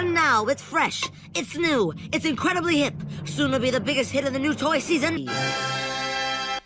And now it's fresh, it's new, it's incredibly hip. Soon will be the biggest hit of the new toy season.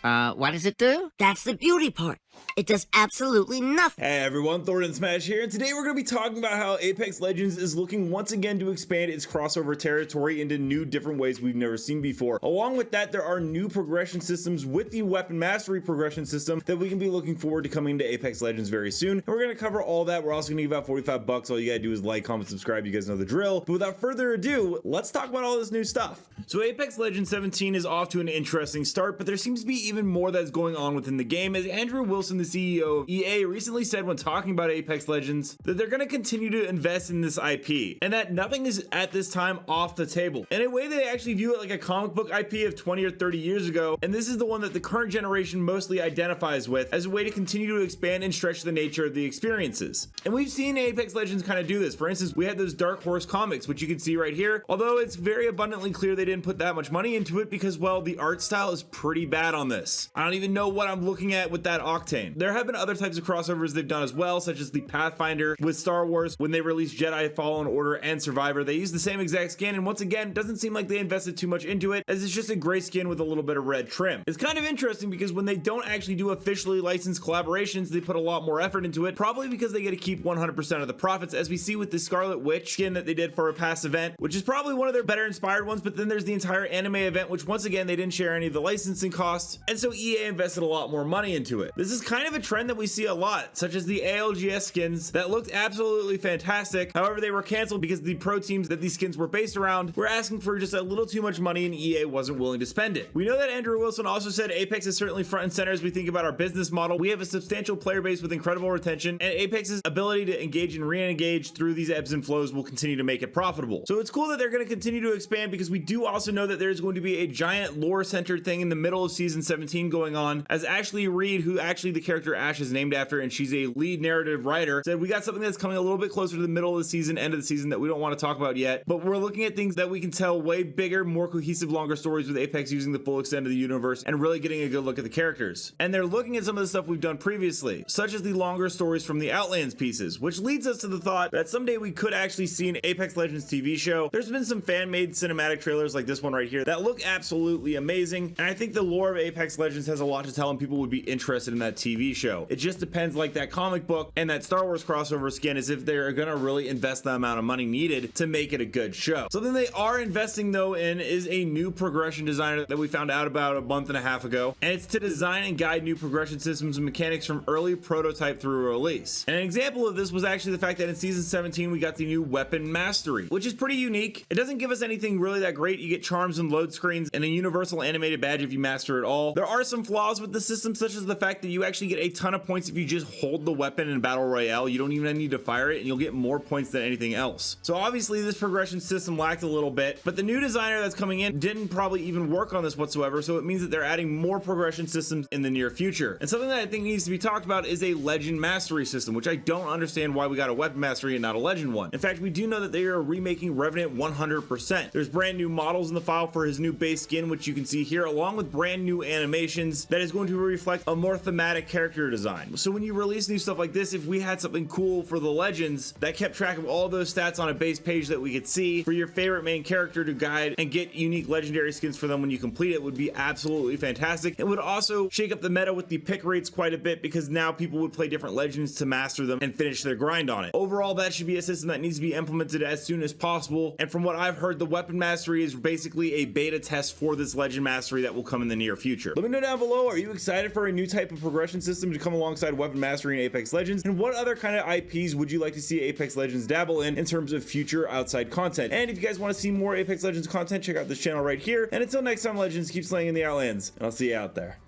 What does it do? That's the beauty part. It does absolutely nothing. Hey everyone, Thordan Smash here, and today we're going to be talking about how Apex Legends is looking once again to expand its crossover territory into new different ways we've never seen before. Along with that, there are new progression systems with the weapon mastery progression system that we can be looking forward to coming to Apex Legends very soon. And we're going to cover all that. We're also going to give out 45 bucks. All you gotta do is like, comment, subscribe. You guys know the drill. But without further ado, let's talk about all this new stuff. So Apex Legends 17 is off to an interesting start, but there seems to be even more that's going on within the game, as Andrew Wilson, the CEO of EA, recently said when talking about Apex Legends that they're going to continue to invest in this IP and that nothing is at this time off the table. In a way, they actually view it like a comic book IP of 20 or 30 years ago, and this is the one that the current generation mostly identifies with as a way to continue to expand and stretch the nature of the experiences. And we've seen Apex Legends kind of do this. For instance, we had those Dark Horse comics, which you can see right here, although it's very abundantly clear they didn't put that much money into it because, well, the art style is pretty bad on this. I don't even know what I'm looking at with that octane. There have been other types of crossovers they've done as well, such as the Pathfinder with Star Wars when they released Jedi Fallen Order and Survivor. They used the same exact skin, and once again, it doesn't seem like they invested too much into it, as it's just a gray skin with a little bit of red trim. It's kind of interesting because when they don't actually do officially licensed collaborations, they put a lot more effort into it, probably because they get to keep 100% of the profits, as we see with the Scarlet Witch skin that they did for a past event, which is probably one of their better inspired ones. But then there's the entire anime event, which once again, they didn't share any of the licensing costs, and so EA invested a lot more money into it. This is kind of a trend that we see a lot, such as the ALGS skins that looked absolutely fantastic. However, they were canceled because the pro teams that these skins were based around were asking for just a little too much money, and EA wasn't willing to spend it. We know that Andrew Wilson also said Apex is certainly front and center as we think about our business model. We have a substantial player base with incredible retention, and Apex's ability to engage and re-engage through these ebbs and flows will continue to make it profitable. So it's cool that they're going to continue to expand, because we do also know that there's going to be a giant lore-centered thing in the middle of season 17 going on, as Ashley Reed, who actually the character Ash is named after, and she's a lead narrative writer, said we got something that's coming a little bit closer to the middle of the season, end of the season, that we don't want to talk about yet, but we're looking at things that we can tell way bigger, more cohesive, longer stories with Apex using the full extent of the universe and really getting a good look at the characters. And they're looking at some of the stuff we've done previously, such as the longer stories from the Outlands pieces, which leads us to the thought that someday we could actually see an Apex Legends TV show. There's been some fan-made cinematic trailers like this one right here that look absolutely amazing, and I think the lore of Apex Legends has a lot to tell, and people would be interested in that TV show. It just depends, like that comic book and that Star Wars crossover skin, as if they're gonna really invest the amount of money needed to make it a good show. Something they are investing though in is a new progression designer that we found out about a month and a half ago, and it's to design and guide new progression systems and mechanics from early prototype through release. And an example of this was actually the fact that in season 17 we got the new weapon mastery, which is pretty unique. It doesn't give us anything really that great. You get charms and load screens and a universal animated badge if you master it all. There are some flaws with the system, such as the fact that you actually get a ton of points if you just hold the weapon in Battle Royale. You don't even need to fire it, and you'll get more points than anything else. So obviously this progression system lacked a little bit, but the new designer that's coming in didn't probably even work on this whatsoever, so it means that they're adding more progression systems in the near future. And something that I think needs to be talked about is a legend mastery system, which I don't understand why we got a weapon mastery and not a legend one. In fact, we do know that they are remaking Revenant 100%. There's brand new models in the file for his new base skin, which you can see here, along with brand new animations that is going to reflect a more thematic character design. So when you release new stuff like this, if we had something cool for the legends that kept track of all those stats on a base page that we could see for your favorite main character to guide and get unique legendary skins for them when you complete it, would be absolutely fantastic. It would also shake up the meta with the pick rates quite a bit, because now people would play different legends to master them and finish their grind on it. Overall, that should be a system that needs to be implemented as soon as possible, and from what I've heard, the weapon mastery is basically a beta test for this legend mastery that will come in the near future. Let me know down below, are you excited for a new type of progression system to come alongside weapon mastery in Apex Legends, and what other kind of IPs would you like to see Apex Legends dabble in terms of future outside content? And if you guys want to see more Apex Legends content, check out this channel right here, and until next time, Legends, keep slaying in the Outlands, and I'll see you out there.